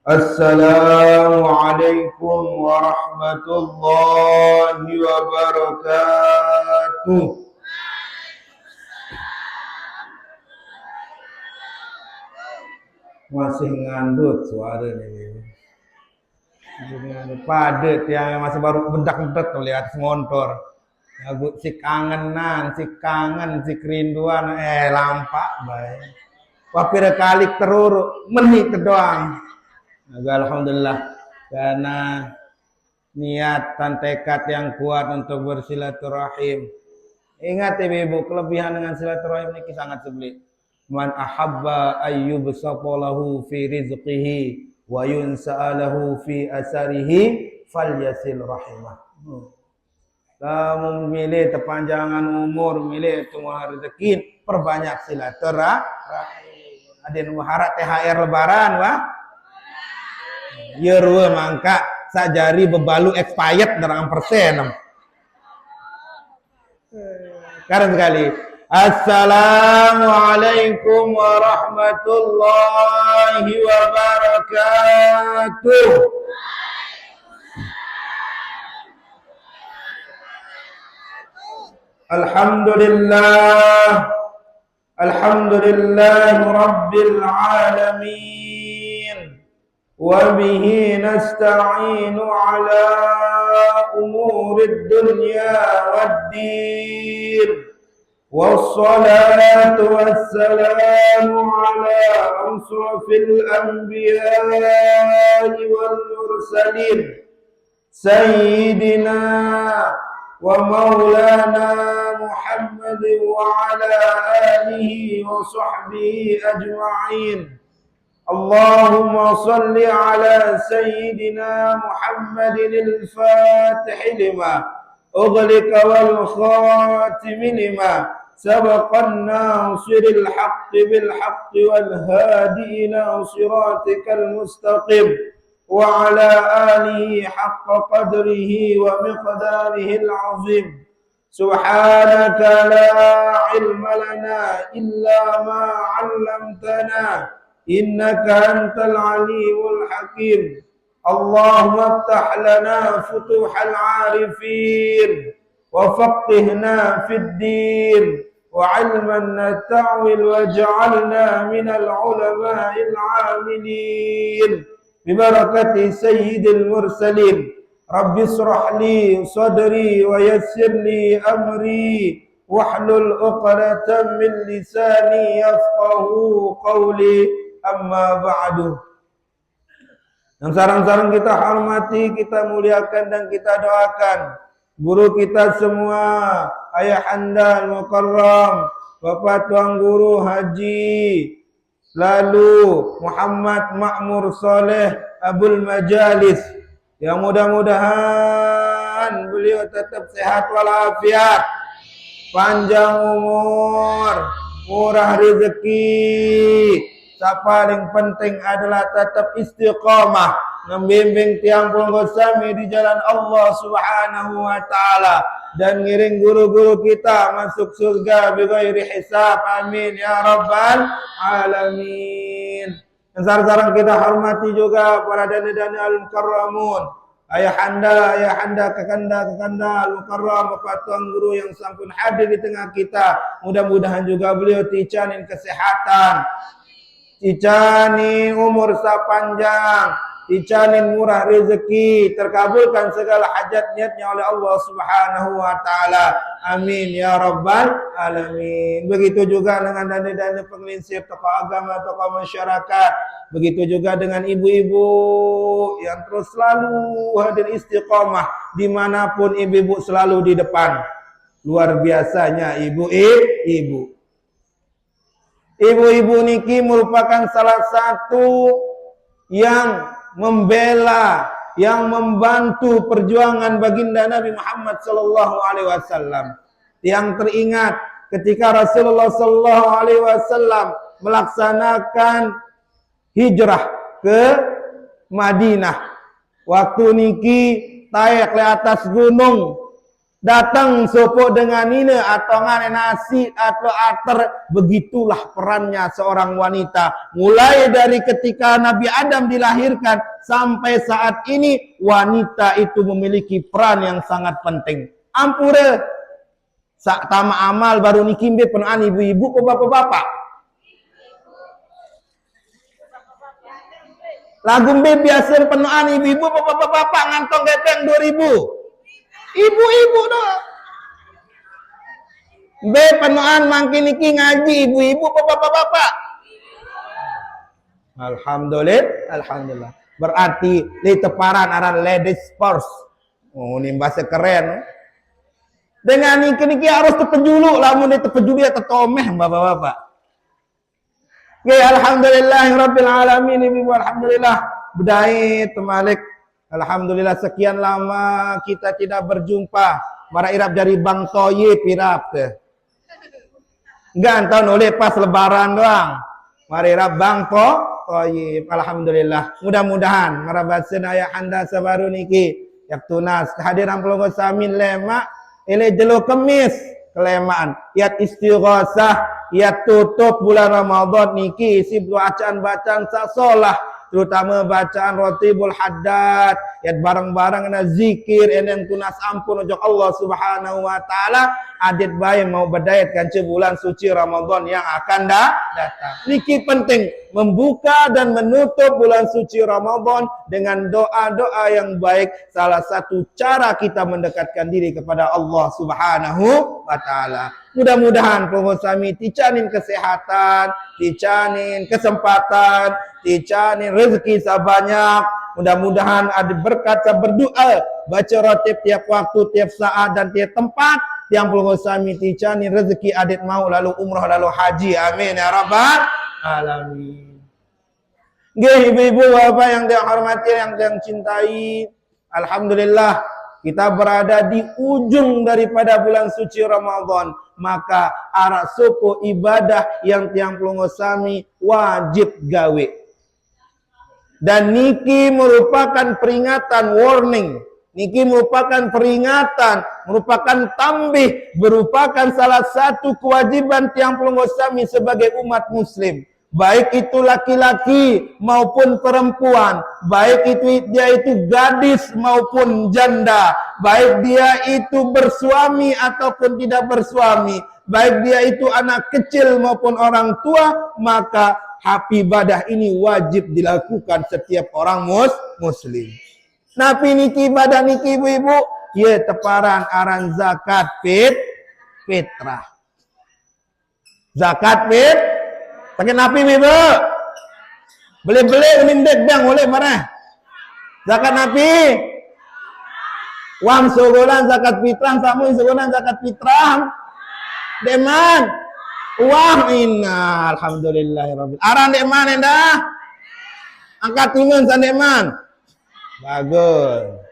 Assalamualaikum warahmatullahi wabarakatuh. Masih ngandut suara ni. Padat yang masih baru bedak-bedak melihat motor. Aku si kangenan, si kangen, si kerinduan, lampak baik. Wapira kalik teruruk, menit doang. Alhamdulillah karena niat dan tekad yang kuat untuk bersilaturahim. Ingat ibu-ibu, kelebihan dengan silaturahim ini sangat sulit. Man ahabba ayyubsafalahu fi rizqihi wa yunsa'alahu fi asarihi falyasil rahimah. Kamu milih terpanjangan umur, milih tumbuh rezeki, perbanyak silaturahim. Ada yang harap THR lebaran, wah. Yerwe mangka sajari bebalu expired dalam persen. Keren sekali. Assalamualaikum warahmatullahi wabarakatuh. Alhamdulillah. Alhamdulillah rabbil alamin. وبه نستعين على أمور الدنيا والدين والصلاة والسلام على أشرف الأنبياء والمرسلين سيدنا ومولانا محمد وعلى آله وصحبه أجمعين. اللهم صل على سيدنا محمد الفاتح لما أغلق والخاتم لما سبق الناصر الحق بالحق والهادي إلى صراطك المستقيم وعلى آله حق قدره ومقداره العظيم. سبحانك لا علم لنا إلا ما علمتنا إنك أنت العليم الحكيم. اللهم افتح لنا فتوح العارفين وفقهنا في الدين وعلما نتعول واجعلنا من العلماء العاملين ببركة سيد المرسلين. رب اشرح لي صدري ويسر لي أمري واحلل عقدة من لساني يفقهوا قولي. Amma ba'du. Yang sarang-sarang kita hormati, kita muliakan dan kita doakan guru kita semua, Ayah Anda Al-Mukarram, Bapak Tuan Guru Haji lalu Muhammad Ma'mur Saleh Abul Majalis, yang mudah-mudahan beliau tetap sehat walafiat, panjang umur, murah rezeki. Paling penting adalah tetap istiqamah membimbing tiang punggung kami di jalan Allah Subhanahu wa taala dan ngiring guru-guru kita masuk surga bighairi hisab. Amin ya rabbal alamin. Dan sarang kita hormati juga para dana-dana al-mukarramun, ayah anda, kakanda al-mukarram, Bapak Tuan Guru yang sampun hadir di tengah kita. Mudah-mudahan juga beliau ticanin kesehatan, dijanin umur sapanjang, dijanin murah rezeki, terkabulkan segala hajat niatnya oleh Allah Subhanahu wa taala. Amin ya rabbal alamin. Begitu juga dengan dana-dana penggelincir, tokoh agama, tokoh masyarakat. Begitu juga dengan ibu-ibu yang terus selalu hadir istiqamah dimanapun ibu-ibu selalu di depan. Luar biasanya ibu-ibu. Ibu-ibu niki merupakan salah satu yang membela, yang membantu perjuangan baginda Nabi Muhammad sallallahu alaihi wasallam. Yang teringat ketika Rasulullah sallallahu alaihi wasallam melaksanakan hijrah ke Madinah. Waktu niki taik ke atas gunung Datang sopo dengan ina atongan nasi atau ater. Begitulah perannya seorang wanita. Mulai dari ketika Nabi Adam dilahirkan sampai saat ini, wanita itu memiliki peran yang sangat penting. Ampura sak tama amal baru nikimbe penuhan ibu-ibu ke bapak-bapak. Lagu biasa penuhan ibu-ibu ke bapak-bapak ngantong gepeng 2000. Ibu-ibu doh. Penuhan makin iki ngaji ibu-ibu ke bapak-bapak. Alhamdulillah. Berarti li teparan aran ladies first. Oh, ini bahasa keren. Dengan niki harus terpejulu, lamun terpejulu ya tetomeh bapak-bapak. Oke, alhamdulillahirabbil alamin, ibu alhamdulillah. Bedai temalik. Alhamdulillah sekian lama kita tidak berjumpa. Mara irap dari Bang Toyib irap ke. Enggak tahun oleh pas lebaran doang. Mara irap Bang Toyib. Alhamdulillah. Mudah-mudahan mara basen ayah anda sabaru niki. Yak tunas kehadiran pelongo samin lemak. Ele jelo kemis kelemaan. Yat istighosah. Yat tutup bulan Ramadan niki. Isi bacaan-bacaan sasolah. Terutama bacaan Ratibul Haddad, yat barang-barang na zikir yang tunas ampun ujung Allah Subhanahu wa taala, adit baik mau berdayat kanca bulan suci Ramadan yang akan datang. Niki penting membuka dan menutup bulan suci Ramadan dengan doa-doa yang baik. Salah satu cara kita mendekatkan diri kepada Allah Subhanahu wa taala. Mudah-mudahan penghosami dicanin kesehatan, dicanin kesempatan, dicanin rezeki sebanyak. Mudah-mudahan ada berkat berdoa, baca rotib tiap waktu, tiap saat dan tiap tempat. Yang penghosami dicanin rezeki adit mau lalu umrah lalu haji. Amin ya rabbal alamin. Nggih ibu-ibu bapak yang dihormati, yang cintai, alhamdulillah kita berada di ujung daripada bulan suci Ramadan. Maka arak suku ibadah yang tiang pelongosami wajib gawe. Dan niki merupakan peringatan, warning. Niki merupakan peringatan, merupakan tambih, merupakan salah satu kewajiban tiang pelongosami sebagai umat muslim. Baik itu laki-laki maupun perempuan, baik itu dia itu gadis maupun janda, baik dia itu bersuami ataupun tidak bersuami, baik dia itu anak kecil maupun orang tua, maka hak ibadah ini wajib dilakukan setiap orang muslim. Napi niki ibadah niki ibu-ibu, ya teparan aran zakat fitrah. Zakat pakai napi ibu. Beli-beli unindek bang boleh mana? Zakat napi. Wam sogolan zakat fitrah, samu sogolan zakat fitrah. Deman. Wah inna alhamdulillahirabbil. Aran deman endah. Angkat tangan sandeman. Bagus.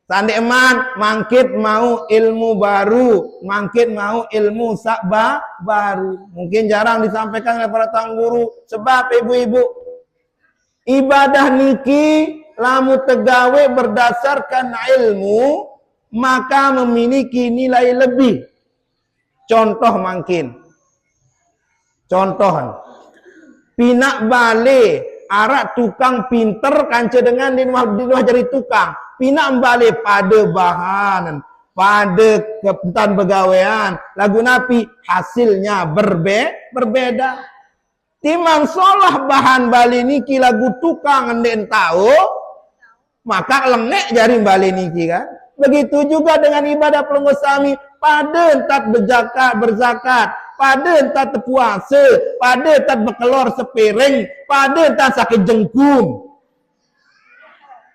Sandeman mangkit mau ilmu baru, mangkit mau ilmu baru. Mungkin jarang disampaikan oleh para tuan guru. Sebab ibu-ibu, ibadah niki lamu tegawe berdasarkan ilmu, maka memiliki nilai lebih. Contoh mungkin. Contoh. Pinak balik arak tukang pinter kanca dengan di rumah jadi tukang. Pinak balik pada bahan, pada kepentan begawean. Lagu napi hasilnya berbeda. Timang solah bahan bali niki lagu tukang enden tahu, maka lengek jari bali niki kan. Begitu juga dengan ibadah pelonggosami, pada entat berzakat, pada entat puasa, pada entat berkelor sepiring, pada entat sakit jengkum.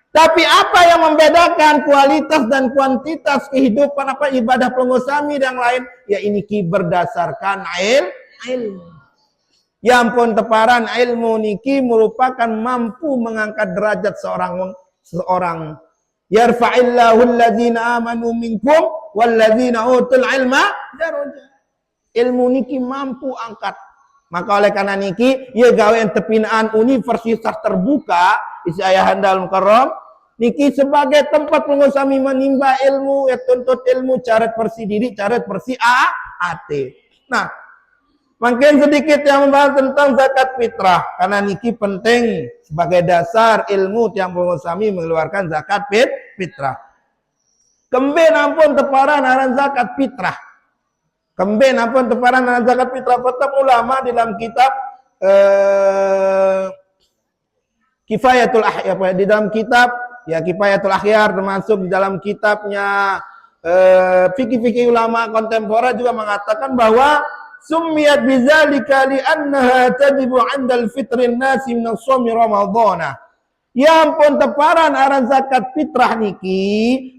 Tapi apa yang membedakan kualitas dan kuantitas kehidupan apa ibadah pelonggosami dan lain? Ya ini berdasarkan ilmu. Ya ampun teparan ilmu niki merupakan mampu mengangkat derajat seorang. Yarfa'illahu alladhina amanu minkum walladhina utul ilma darajat. Ilmu niki mampu angkat. Maka oleh karena niki, ya gawe tepinaan universitas terbuka, isi ayah handal mukarram, Niki sebagai tempat pengosami menimba ilmu, tuntut ilmu, cara bersih diri, cara bersih hati. Nah, makin sedikit yang membahas tentang zakat fitrah. Karena niki penting sebagai dasar ilmu yang pengosami mengeluarkan zakat fitrah. Kemben ampun teparan aran zakat fitrah. Kemben ampun teparan aran zakat fitrah. Tetap ulama dalam kitab Kifayatul Akhyar, di dalam kitab ya Kifayatul Akhyar, termasuk di dalam kitabnya fikih-fikih ulama kontemporer juga mengatakan bahwa summiyat bidzalika li'annaha tajibu 'indal fitrin nasi min shaumi ramadhana. Ya ampun teparan aran zakat fitrah niki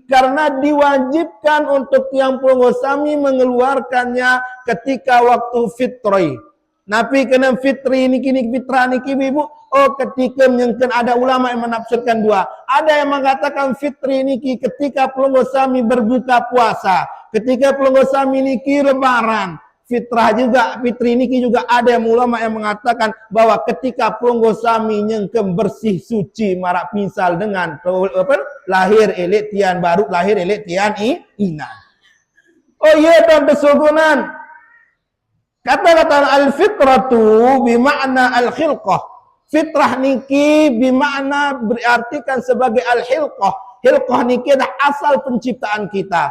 karena diwajibkan untuk yang pengosami mengeluarkannya ketika waktu fitri. Nabi kena fitri niki fitrah niki ibu. Oh, ketika menyangkan ada ulama yang menafsirkan dua. Ada yang mengatakan fitri niki ketika pengosami berbuka puasa, ketika pengosami niki lebaran. Fitrah juga, fitri niki juga ada yang ulama yang mengatakan bahwa ketika pengosami nyengkem bersih suci marak misal dengan lahir elek tian baru lahir elek tian ina. Oh iya dan besogonan. Kata-kata al-fitratu bima'na al-khilqah. Fitrah niki bima'na berartikan sebagai al-hilqah. Hilqah niki adalah asal penciptaan kita.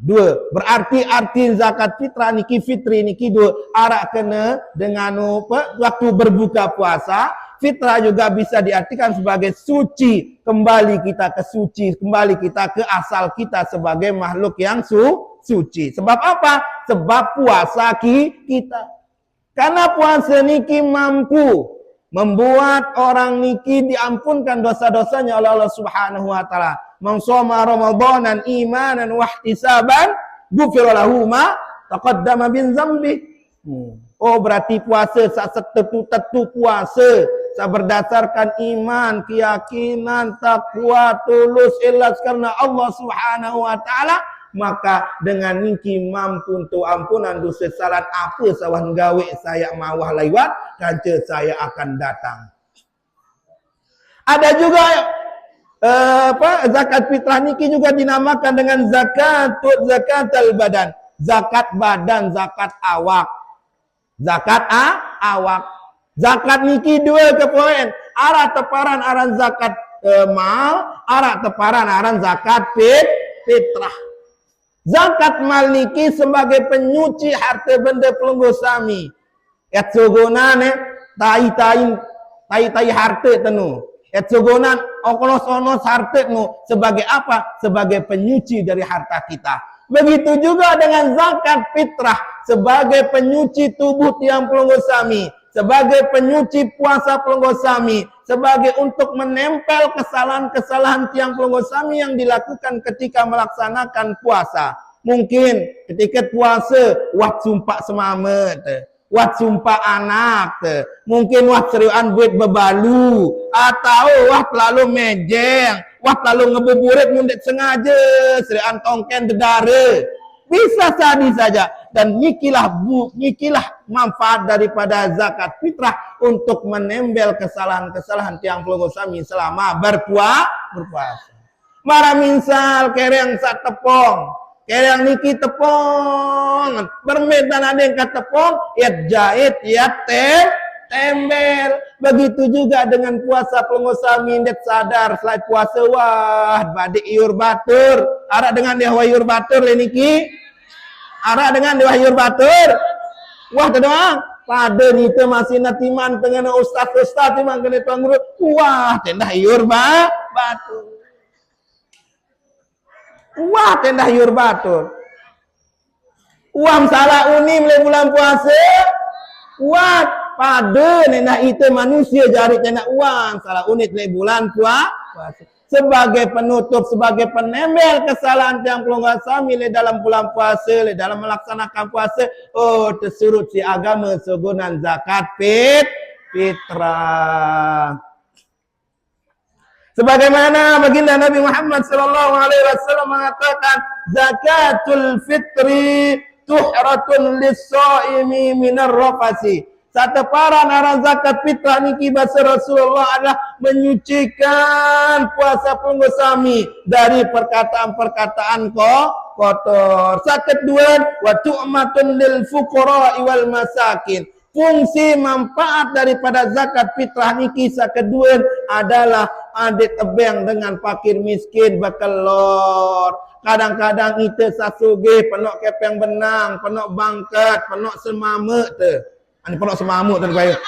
Dua, berarti arti zakat fitrah niki fitri niki dua arak kena dengan waktu berbuka puasa. Fitrah juga bisa diartikan sebagai suci, kembali kita ke suci, kembali kita ke asal kita sebagai makhluk yang suci. Sebab apa? Sebab puasa kita. Karena puasa niki mampu membuat orang niki diampunkan dosa-dosanya oleh Allah Subhanahu wa taala. Man shoma ramadanan imanan wa ihtisaban ghufira lahu ma taqaddama min dzambi. Oh, berarti puasa setetu puasa berdasarkan iman, keyakinan, takwa, tulus, ikhlas karena Allah Subhanahu wa taala, maka dengan niki mampu untuk ampunan dosa salat apa sawan gawe saya mawah lewat kanca saya akan datang. Ada juga zakat fitrah niki juga dinamakan dengan zakatul badan. Zakat badan, zakat awak. Zakat awak. Zakat niki dua kepoin. Arah teparan aran zakat mal, arah teparan aran zakat fitrah. Zakat mal niki sebagai penyuci harta benda pelunggu sami. Et sogonan tai harta tenu. Et sogonan okonos harta nu sebagai apa? Sebagai penyuci dari harta kita. Begitu juga dengan zakat fitrah sebagai penyuci tubuh tiang pelunggu sami, sebagai penyuci puasa pelunggu sami, sebagai untuk menempel kesalahan-kesalahan tiang pelunggu sami yang dilakukan ketika melaksanakan puasa. Mungkin ketika puasa wat sumpah semamet, wat sumpah anak, mungkin wat seriuan buat bebalu, atau wat lalu mejeng, wat lalu ngebuburit mundet sengaja, seriuan tongken dedara. Bisa saja dan nikilah manfaat daripada zakat fitrah untuk menembel kesalahan-kesalahan tiang pelunggu sami selama berpuasa. Mara misal kereng sak tepong, kereng niki tepong, bermedan ada yang kata tepong, yat jahit, yat tembel. Begitu juga dengan puasa pelunggu sami ndet sadar selain puasa wah badik iur batur, arak dengan dia wayur batur le niki. Arah dengan diwahyur batur. Wah doang. Pada nita masih natiman dengan ustaz-ustaz timang kena tuang guru. Wah tendah hyur batur. Wah tendah hyur batur. Wah salah unim le bulan puasa. Wah pada nendah itu manusia jari tendah uang salah unit le bulan puasa. Sebagai penutup, sebagai penembel kesalahan yang pelanggar sami le dalam bulan puasa, le dalam melaksanakan puasa, oh tersurut si agama segunan zakat fitrah. Sebagaimana baginda Nabi Muhammad sallallahu alaihi wasallam mengatakan, zakatul fitri tuhratun lis-shaimi minar rafasi. Sateparan arah zakat fitrah niki bahasa Rasulullah adalah menyucikan puasa penggosami dari perkataan-perkataan kotor. Kedua, wa tu'matun lil fuqara wal masakin. Fungsi manfaat daripada zakat fitrah niki kedua adalah adik tebang dengan fakir miskin bekelor. Kadang-kadang kita sasuge penok kepeng benang, penok bangkat, penok semama tu. Ini penok semama tu baik.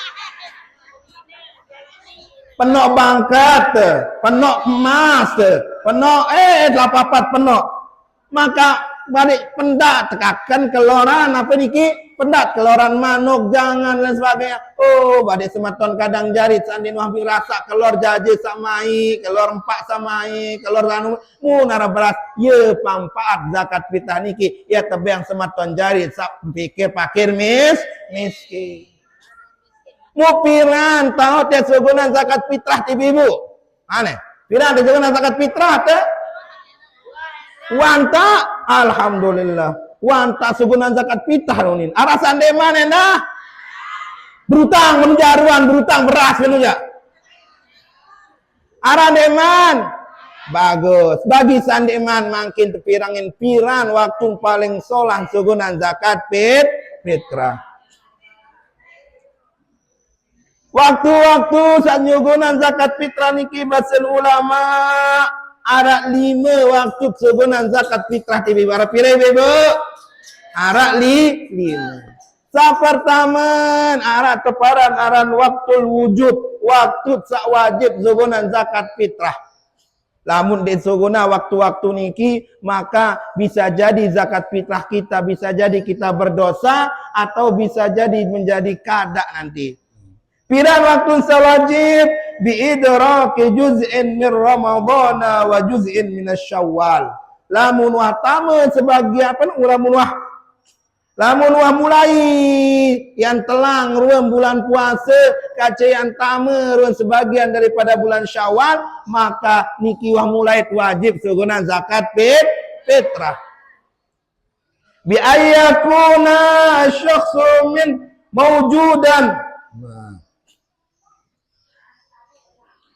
Penok bangkat tu, penok emas tu, penok lapapat penok. Maka balik pendak tekakan keloran apa niki? Pendak keloran manuk jangan dan sebagainya. Oh, balik sematon kadang jari sandin wahbi rasa kelor jaje samai, kelor empak samai, kelor anu munara beras. Ye manfaat zakat fitrah niki ya tebang sematon jari sak pikir fakir miskin. Mu piran tahu teh sugunan zakat fitrah ti ibu. Aneh. Piran teh sugunan zakat fitrah teh? Wanta alhamdulillah. Wanta sugunan zakat fitrah nunin. Arasan de mana nah? Berutang menjaruan, berutang beras menunya. Arah deman. Bagus. Bagi sandeman makin tepirangin piran waktu paling solang sugunan zakat fitrah. Waktu-waktu saat nyugunan zakat fitrah niki basen ulama ada 5 waktu sugunan zakat fitrah tibi bara pire bebo. Ada 5. Pertama ada teparan aran waktu wujud, waktu sak wajib sugunan zakat fitrah. Lamun di suguna waktu-waktu niki maka bisa jadi zakat fitrah kita bisa jadi kita berdosa atau bisa jadi menjadi kada nanti. Piran waktu sewajib biidraki juz'in min Ramadhan wa juz'in min Syawal. Lamun wah tama sebagian apa lamun wah mulai yang telang ruang bulan puasa kaca yang tama ruang sebagian daripada bulan Syawal maka niki wah mulai wajib sugunan zakat fitrah. Bi ayyakuna syakhsun min mawjudan.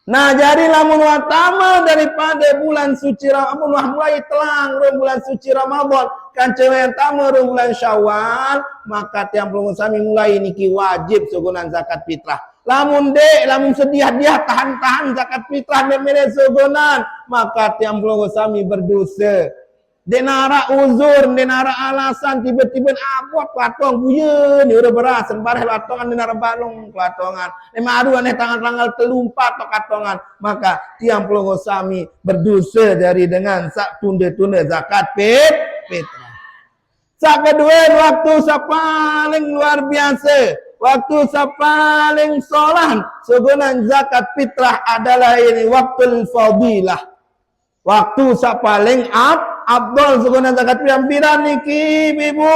Nah, jadi lamun watama daripada bulan suci Ramadan mulai telang bulan suci Ramadan kan cewek yang tamu bulan Syawal maka tiang pelungun sami mulai niki wajib sugunan zakat fitrah. Lamun sedia dia tahan zakat fitrah memele sugunan maka tiang pelungun sami berdosa. Denara uzur, denara alasan tiba-tiba abot platong buyeun udah beras sembarang latongan denara balong latongan. Lima aduh aneh tangan telumpat tok katongan. Maka tiang pelongo sami berdosa dari dengan sak tunda-tunda zakat fitrah. Sak kedua waktu paling luar biasa, waktu paling solan sugunan zakat fitrah adalah ini waktu fadilah. Waktu paling Abdul sugunan zakat fitrah niki ibu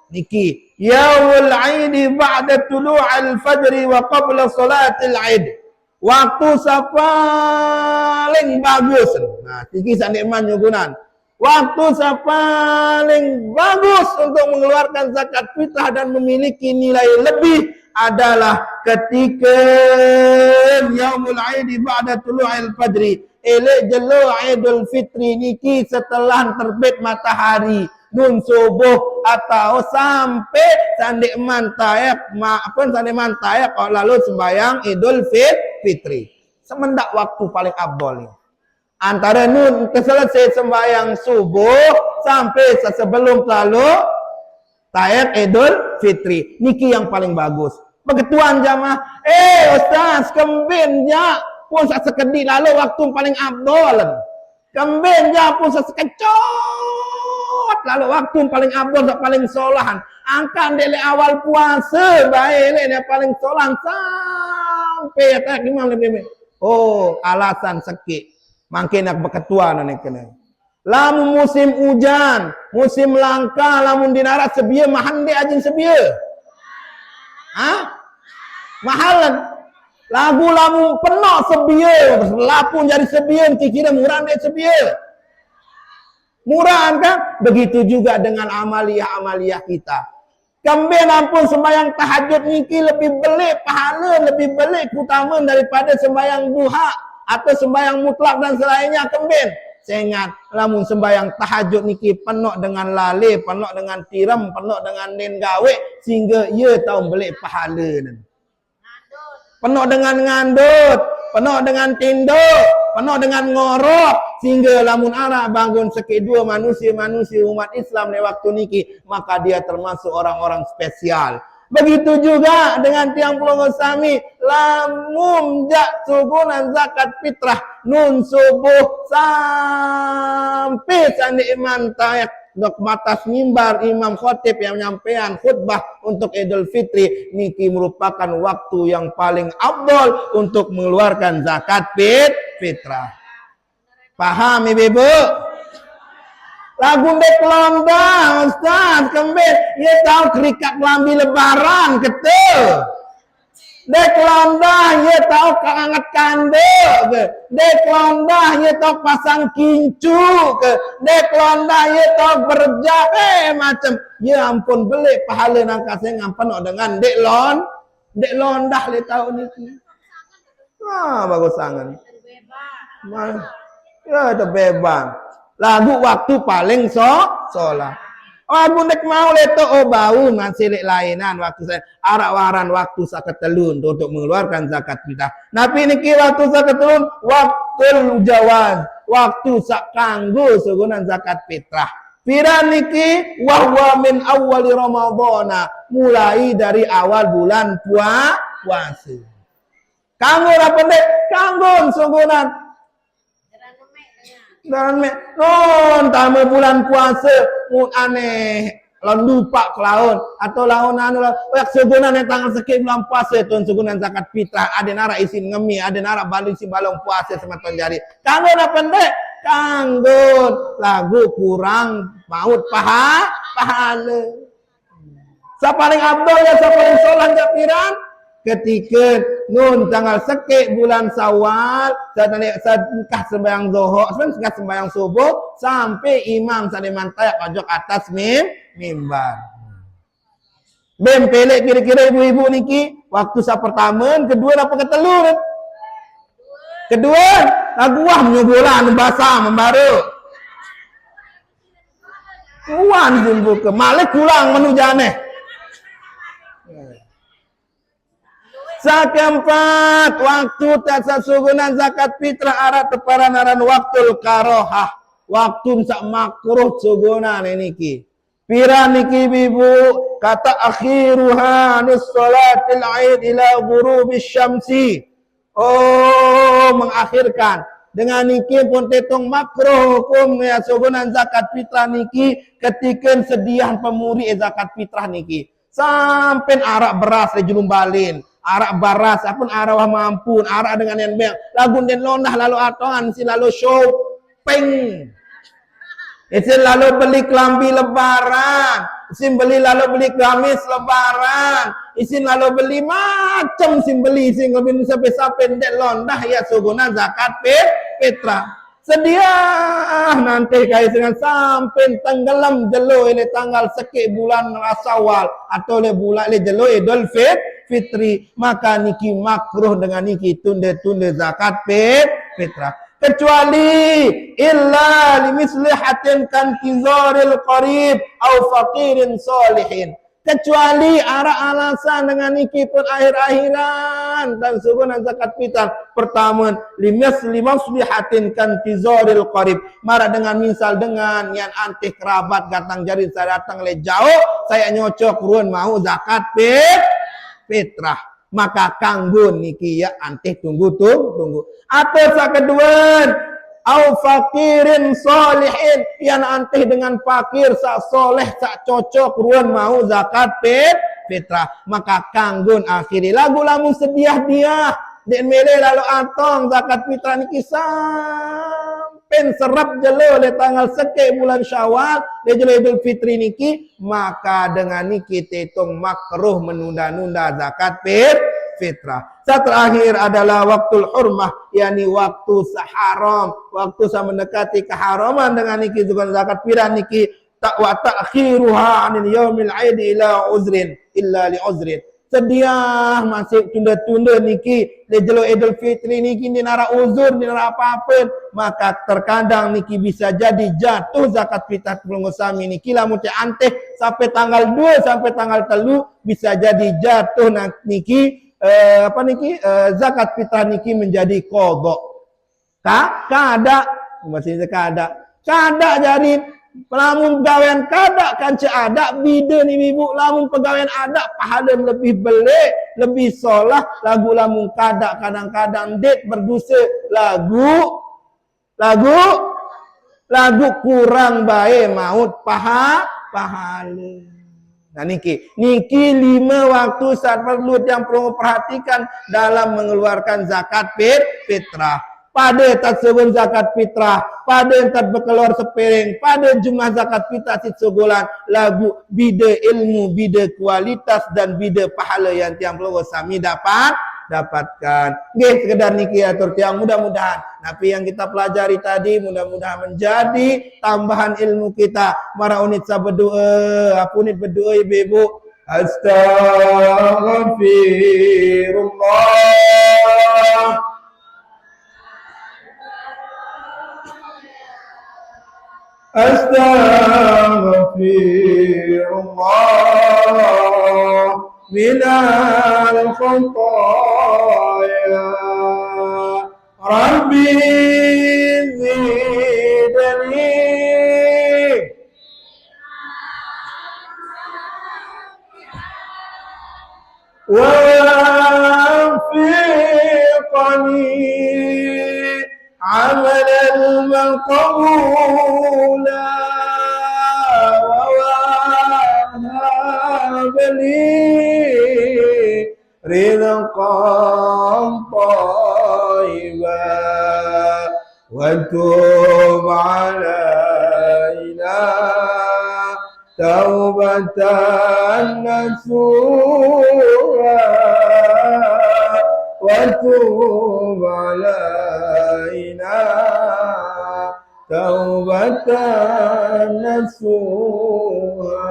niki yaumul aid ba'da tulu'il fajr wa qabla salatil aid. Waktu paling bagus. Nah, niki sandeman nyugunan. Waktu paling bagus untuk mengeluarkan zakat fitrah dan memiliki nilai lebih adalah ketika yaumul aid ba'da tulu'il fajr. Elek jelo Idul Fitri niki setelah terbit matahari nun subuh atau sampai sandeman tayak sandeman tayak lalu sembahyang Idul Fitri. Semendak waktu paling abdol. Antara nun selesai sembahyang subuh sampai sebelum lalu tayak Idul Fitri. Niki yang paling bagus. Begetuan jamaah, Ustaz kembin ya pun sekedik lalu waktu paling abdol. Kembin ya pun sekecot lalu waktu paling abdol paling solahan. Angkat dari awal puasa baik dia paling solahan sampai tak gimana lebih. Oh, alasan sekik. Makin nak beketua nak kena. Lamun musim hujan, musim langka, lamun dinarat sebia mahal dia ajin sebia. Mahalan. Lagu lamu penuh sebia, lapun jadi sebia, kira murah dia sebia. Murah kan? Begitu juga dengan amaliyah-amaliyah kita. Kambing ampun sembahyang tahajud niki lebih belik pahala, lebih belik utama daripada sembahyang duha atau sembahyang mutlak dan selainnya kambing. Saya ingat, lamun sembahyang tahajud niki penuh dengan lale, penuh dengan tiram, penuh dengan nengawe sehingga ia tahu belik pahala. Penuh dengan ngandut, penuh dengan tinduk, penuh dengan ngorok sehingga lamun anak bangun sekedua manusia-manusia umat Islam di waktu niki, maka dia termasuk orang-orang spesial. Begitu juga dengan tiang pulau sami, lamun jak sugunan zakat fitrah nun subuh sampai sandi iman tayak dok batas mimbar imam khotib yang menyampaikan khutbah untuk Idul Fitri niki merupakan waktu yang paling afdal untuk mengeluarkan zakat fitrah. Paham ibu? Lagu dek lomba Ustaz kembali ia tahu kerikat lambi lebaran ketul. Dek londah ye tahu kangat kande ke. Dek londah ye tahu pasang kincu ke. Dek londah ye tahu berjak macam. Ya ampun beli pahala nang kasih ngampen dengan dek londah le tahu ni. Bagus sangat. Ya itu bebas. Lagu waktu paling solat. Aku nek mau leto bau masih lainan waktu saya arak waran waktu saketelun untuk mengeluarkan zakat fitrah. Tapi niki waktu saketelun waktu jawaz, waktu sak kanggo segunan zakat fitrah. Pira niki wahwa min awali Ramadhana, mulai dari awal bulan puasa. Kanggo apa dek? Kanggo segunan dan non tamu bulan puasa mun aneh lawan lupa ke laun atau laun anu wak segunan tanggal sekian bulan puasa tuan segunan zakat fitrah ada nara isin ngemi ada nara balik si balong puasa sematon jari kanggo na pendek kanggo lagu kurang maut pahala sa paling abdol ya sa paling solan japiran ketika nun tanggal sekek bulan Syawal sedekah sembahyang zuhur sedekah sembahyang subuh sampai imam saliman tayak pojok atas mimbar. Bem pelek kira-kira ibu-ibu niki waktu sa pertama, kedua apa ketelur? Kedua lagu wah menyubulan bahasa membaru. Wan jumbo ke malik kurang menujane. Sakeempat waktu tasa sugunan zakat fitrah arat teparanan waktu karohah waktu sak makruh sugunan niki pira niki ibu kata akhiruha nis salatil aid ila ghurubis syamsi mengakhirkan dengan niki pun tetung makruh hukum ya sugunan zakat fitrah niki ketika sediah pemuri zakat fitrah niki sampai arak beras di julumbalin arak baras, apun arak wah mampu, arak dengan yang banyak. Lagu den londah lalu atoan, si lalu shopping. Isi lalu beli kelambi lebaran, isi beli lalu beli gamis lebaran, isi lalu beli macam isi beli, isi lebih sampai den londah ya suguna zakat fitrah. Sedia nanti kait dengan sampai tenggelam jelo ini tanggal sekik bulan Syawal atau le bulan le jelo Idul Fitri maka niki makruh dengan niki tunda zakat fitrah kecuali illa limislihatin kan kizaril qarib au faqirin salihin kecuali arah alasan dengan niki pun akhir-akhiran dan sugunan zakat fitrah pertama limaslihatin kan kizaril qarib marah dengan misal dengan yang anti kerabat datang jadi saya datang le jauh saya nyocok ruan mau zakat fitrah maka kanggun niki ya antih tunggu atau sa kedua au fakirin solihin yang antih dengan fakir sak soleh sak cocok ruan mau zakat fitrah maka kanggun akhiri lagu lamun sediah dia den mele lalu atong zakat fitrah niki sampai serap jelo le tanggal sekek bulan Syawal le jelo Idul Fitri niki maka dengan niki hitung makruh menunda-nunda zakat fitrah. Terakhir adalah waktu hurmah, yakni waktu seharam, waktu saya mendekati keharaman dengan niki juga zakat fitrah niki ta'khiruha 'anil yaumil 'aid ila uzrin illa li uzrin. Sedia masih tunda-tunda niki le jelo Idul Fitri niki ni nara uzur ni nara apa-apa, maka terkadang niki bisa jadi jatuh zakat fitrah pelungusami niki lamun teh anteh sampai tanggal 2 sampai tanggal 3 bisa jadi jatuh niki zakat fitrah niki menjadi qadha. Kada masih kada jadi lamun pegawaian kada kan ada bide ni ibu, lamun pegawaian ada pahala lebih belek, lebih solah. Lagu lamun kada kadang-kadang det berdosa lagu kurang baik maut pahala. Nah niki 5 waktu saat perlu yang perlu perhatikan dalam mengeluarkan zakat fitrah. Pada tak sebelum zakat fitrah, pada tak berkeluar sepiring, pada jumlah zakat fitrah sebulan, lagu bida ilmu, bida kualitas dan bida pahala yang tiang peluru sami dapatkan. Nggih sekedar niki atur tiang mudah-mudahan napi yang kita pelajari tadi mudah-mudahan menjadi tambahan ilmu kita. Mara unit sa berdoa, apunit berdoa ibu-ibu. Astaghfirullah. Astaghfirullah minal khataaya. Rabbi zidni wafiqni عمل المقبول ووهب لي رزقا طيبا وتوب علينا توبة نصوحا وتوب علينا taubatan nasuha.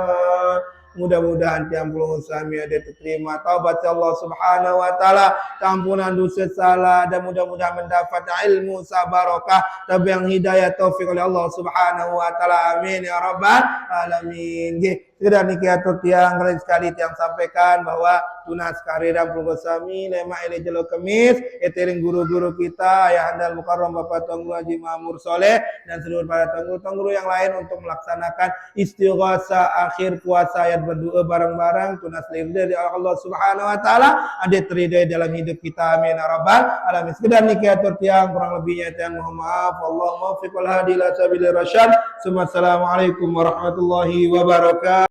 Mudah-mudahan tiang puluh sami ada diterima taubat Allah Subhanahu wa taala, ampunan dosa salah, dan mudah-mudahan mendapat ilmu sabarokah, tapi yang hidayah taufik oleh Allah Subhanahu wa taala. Amin ya rabbal alamin. Sekedar niki atur tiang kali sekali tiang sampaikan bahwa tunas karir dan puluh sami lema ele jelo kemis etering guru-guru kita Ayah Handal Mukarram Bapak Tenggu Haji Ma'mur Soleh dan seluruh para tenggu-tenggu yang lain untuk melaksanakan istighosah akhir puasa ayat berdoa bareng-bareng tunas ridha dari Allah Subhanahu wa taala ada teridai dalam hidup kita. Amin ya rabbal alamin. Sekedar niki atur tiang kurang lebihnya tiang mohon maaf. Wallahu muwaffiq wal hadi ila sabilir rasyad. Assalamualaikum warahmatullahi wabarakatuh.